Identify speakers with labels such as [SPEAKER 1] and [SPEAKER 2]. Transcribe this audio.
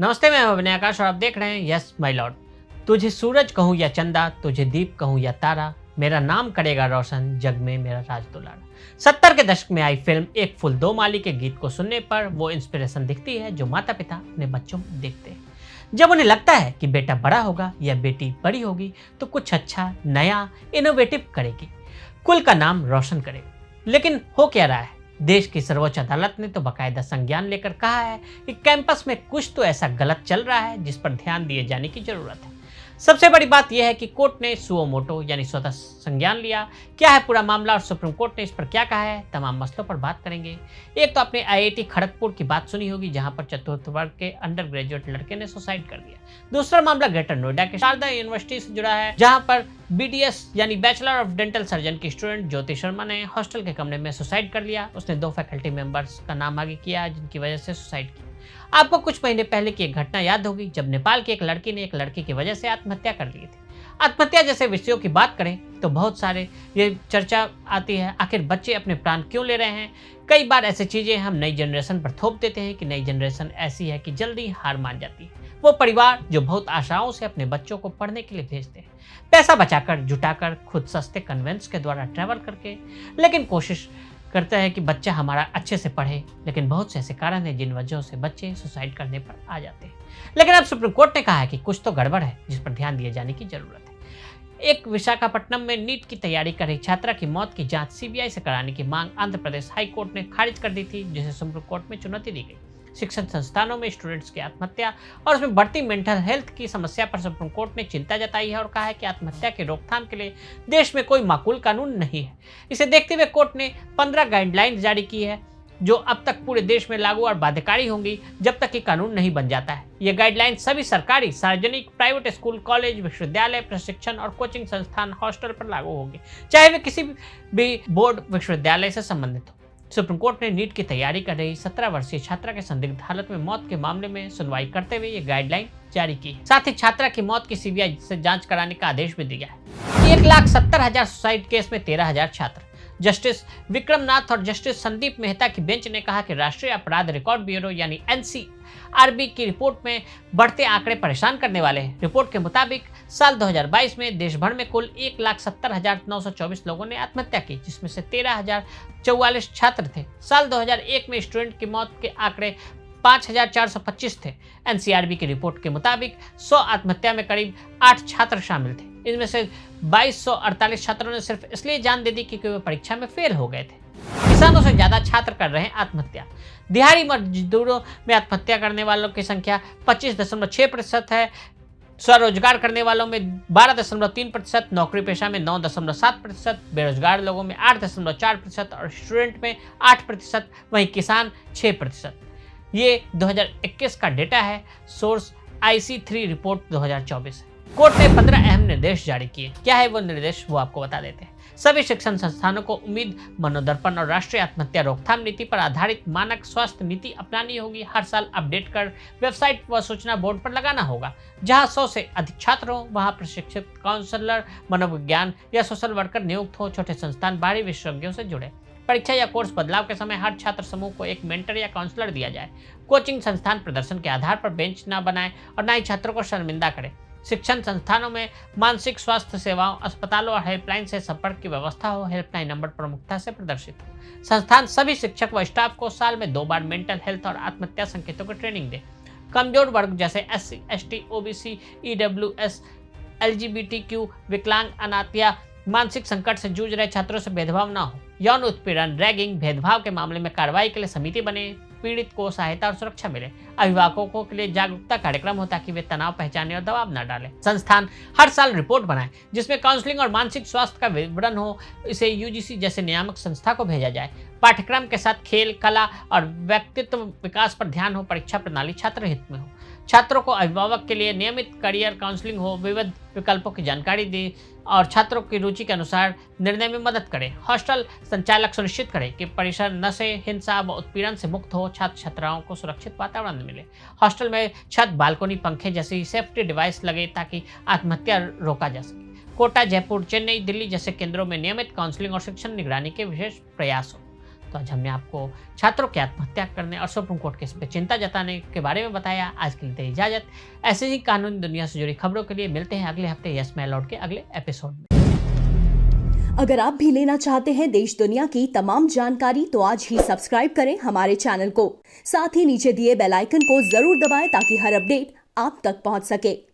[SPEAKER 1] नमस्ते, मैं अभिनय आकाश और आप देख रहे हैं यस माय लॉर्ड। तुझे सूरज कहूँ या चंदा, तुझे दीप कहूँ या तारा, मेरा नाम करेगा रोशन जग में मेरा राज दुलारा। 70 के दशक में आई फिल्म एक फूल दो माली के गीत को सुनने पर वो इंस्पिरेशन दिखती है जो माता पिता अपने बच्चों में देखते हैं। जब उन्हें लगता है कि बेटा बड़ा होगा या बेटी बड़ी होगी तो कुछ अच्छा नया इनोवेटिव करेगी, कुल का नाम रोशन करेगी। लेकिन हो क्या रहा है? देश की सर्वोच्च अदालत ने तो बाकायदा संज्ञान लेकर कहा है कि कैंपस में कुछ तो ऐसा गलत चल रहा है जिस पर ध्यान दिए जाने की जरूरत है। सबसे बड़ी बात यह है कि कोर्ट ने सुओ मोटो यानी स्वतः संज्ञान लिया। क्या है पूरा मामला और सुप्रीम कोर्ट ने इस पर क्या कहा है, तमाम मसलों पर बात करेंगे। एक तो आपने आईआईटी खड़गपुर की बात सुनी होगी जहां पर चतुर्थ वर्ग के अंडर ग्रेजुएट लड़के ने सुसाइड कर दिया। दूसरा मामला ग्रेटर नोएडा के शारदा यूनिवर्सिटी से जुड़ा है जहां पर बीडीएस यानी बैचलर ऑफ डेंटल सर्जन की स्टूडेंट ज्योति शर्मा ने हॉस्टल के कमरे में सुसाइड कर लिया। उसने 2 फैकल्टी मेंबर्स का नाम आगे किया जिनकी वजह से सुसाइड की। आपको कुछ महीने पहले की एक घटना याद होगी जब नेपाल की एक लड़की ने एक लड़की की वजह से आत्महत्या कर ली थी। आत्महत्या जैसे विषयों की बात करें तो बहुत सारे ये चर्चा आती है, आखिर बच्चे अपने प्राण क्यों ले रहे हैं। कई बार ऐसी चीजें हम नई जनरेशन पर थोप देते हैं कि नई जनरेशन ऐसी है कि जल्दी हार मान जाती है। वो परिवार जो बहुत आशाओं से अपने बच्चों को पढ़ने के लिए भेजते हैं, पैसा बचाकर जुटाकर खुद सस्ते कन्वेंस के द्वारा ट्रैवल करके, लेकिन कोशिश करता है कि बच्चा हमारा अच्छे से पढ़े। लेकिन बहुत से ऐसे कारण हैं जिन वजहों से बच्चे सुसाइड करने पर आ जाते हैं। लेकिन अब सुप्रीम कोर्ट ने कहा है कि कुछ तो गड़बड़ है जिस पर ध्यान दिए जाने की जरूरत है। एक विशाखापट्टनम में नीट की तैयारी कर रही छात्रा की मौत की जांच सीबीआई से कराने की मांग आंध्र प्रदेश हाई कोर्ट ने खारिज कर दी थी, जिसे सुप्रीम कोर्ट में चुनौती दी गई। शिक्षण संस्थानों में स्टूडेंट्स की आत्महत्या और उसमें बढ़ती मेंटल हेल्थ की समस्या पर सुप्रीम कोर्ट ने चिंता जताई है और कहा है कि आत्महत्या की रोकथाम के लिए देश में कोई माकूल कानून नहीं है। इसे देखते हुए कोर्ट ने 15 गाइडलाइंस जारी की है जो अब तक पूरे देश में लागू और बाध्यकारी होंगी जब तक कि कानून नहीं बन जाता है। ये गाइडलाइन सभी सरकारी, सार्वजनिक, प्राइवेट स्कूल, कॉलेज, विश्वविद्यालय, प्रशिक्षण और कोचिंग संस्थान, हॉस्टल पर लागू होंगे, चाहे वे किसी भी बोर्ड विश्वविद्यालय से संबंधित हो। सुप्रीम कोर्ट ने नीट की तैयारी कर रही 17 वर्षीय छात्रा के संदिग्ध हालत में मौत के मामले में सुनवाई करते हुए ये गाइडलाइन जारी की। साथ ही छात्रा की मौत की सीबीआई से जांच कराने का आदेश भी दिया है। 1,70,000 सुसाइड केस में 13,000 छात्र। जस्टिस विक्रम नाथ और जस्टिस संदीप मेहता की बेंच ने कहा कि राष्ट्रीय अपराध रिकॉर्ड ब्यूरो यानी एनसीआरबी की रिपोर्ट में बढ़ते आंकड़े परेशान करने वाले हैं। रिपोर्ट के मुताबिक साल 2022 में देश भर में कुल 1,70,924 लोगों ने आत्महत्या की, जिसमें से 13,044 छात्र थे। साल 2001 में स्टूडेंट की मौत के आंकड़े 5,425 थे। एनसीआरबी की रिपोर्ट के मुताबिक 100 आत्महत्या में करीब 8 छात्र शामिल थे। इनमें से 2,248 छात्रों ने सिर्फ इसलिए जान दे दी क्योंकि वे परीक्षा में फेल हो गए थे। किसानों से ज्यादा छात्र कर रहे हैं आत्महत्या। दिहाड़ी मजदूरों में आत्महत्या करने वालों की संख्या 25.6% है। स्वरोजगार करने वालों में 12.3%, नौकरी पेशा में 9.7%, बेरोजगार लोगों में 8.4% और स्टूडेंट में 8%, वहीं किसान 6%। ये 2021 का डेटा है। सोर्स IC3 रिपोर्ट 2024 है। कोर्ट ने 15 अहम निर्देश जारी किए। क्या है वो निर्देश, वो आपको बता देते हैं। सभी शिक्षण संस्थानों को उम्मीद, मनोदर्पण और राष्ट्रीय आत्महत्या रोकथाम नीति पर आधारित मानक स्वास्थ्य नीति अपनानी होगी। हर साल अपडेट कर वेबसाइट व सूचना बोर्ड पर लगाना होगा। जहां 100 से अधिक छात्र हो वहां प्रशिक्षित काउंसलर, मनोविज्ञान या सोशल वर्कर नियुक्त हो। छोटे संस्थान बाहरी विशेषज्ञों से जुड़े। परीक्षा या कोर्स बदलाव के समय हर छात्र समूह को एक मेंटर या काउंसलर दिया जाए। कोचिंग संस्थान प्रदर्शन के आधार पर बेंच न बनाए और न ही छात्रों को शर्मिंदा करे। शिक्षण संस्थानों में मानसिक स्वास्थ्य सेवाओं, अस्पतालों और हेल्पलाइन से संपर्क की व्यवस्था हो। हेल्पलाइन नंबर प्रमुखता से प्रदर्शित हो। संस्थान सभी शिक्षक व स्टाफ को साल में 2 बार मेंटल हेल्थ और आत्महत्या संकेतों की ट्रेनिंग दे। कमजोर वर्ग जैसे SC, ST, OBC, EWS, LGBTQ, विकलांग, अनाथ या मानसिक संकट से जूझ रहे छात्रों से भेदभाव न हो। यौन उत्पीड़न, रैगिंग, भेदभाव के मामले में कार्रवाई के लिए समिति बने। पीड़ित को सहायता और सुरक्षा मिले। अभिभावकों के लिए जागरूकता कार्यक्रम हो ताकि वे तनाव पहचाने और दबाव न डालें। संस्थान हर साल रिपोर्ट बनाए जिसमें काउंसलिंग और मानसिक स्वास्थ्य का विवरण हो। इसे UGC जैसे नियामक संस्था को भेजा जाए। पाठ्यक्रम के साथ खेल, कला और व्यक्तित्व विकास पर ध्यान हो। परीक्षा प्रणाली छात्र हित में हो। छात्रों को अभिभावक के लिए नियमित करियर काउंसलिंग हो। विविध विकल्पों की जानकारी दी और छात्रों की रुचि के अनुसार निर्णय में मदद करें। हॉस्टल संचालक सुनिश्चित करें कि परिसर नशे, हिंसा व उत्पीड़न से मुक्त हो। छात्र छात्राओं को सुरक्षित वातावरण मिले। हॉस्टल में छत, बालकोनी, पंखे जैसी सेफ्टी डिवाइस लगे ताकि आत्महत्या रोका जा सके। कोटा, जयपुर, चेन्नई, दिल्ली जैसे केंद्रों में नियमित काउंसलिंग और शिक्षण निगरानी के विशेष प्रयास हो। तो आज हमने आपको छात्रों की आत्महत्या करने और सुप्रीम कोर्ट केस पे चिंता जताने के बारे में बताया। आज के लिए दे इजाजत। ऐसे ही कानूनी दुनिया से जुड़ी खबरों के लिए मिलते हैं अगले हफ्ते यस माय लॉर्ड के अगले एपिसोड में।
[SPEAKER 2] अगर आप भी लेना चाहते हैं देश दुनिया की तमाम जानकारी तो आज ही सब्सक्राइब करें हमारे चैनल को। साथ ही नीचे दिए बेल आइकन को जरूर दबाएं ताकि हर अपडेट आप तक पहुंच सके।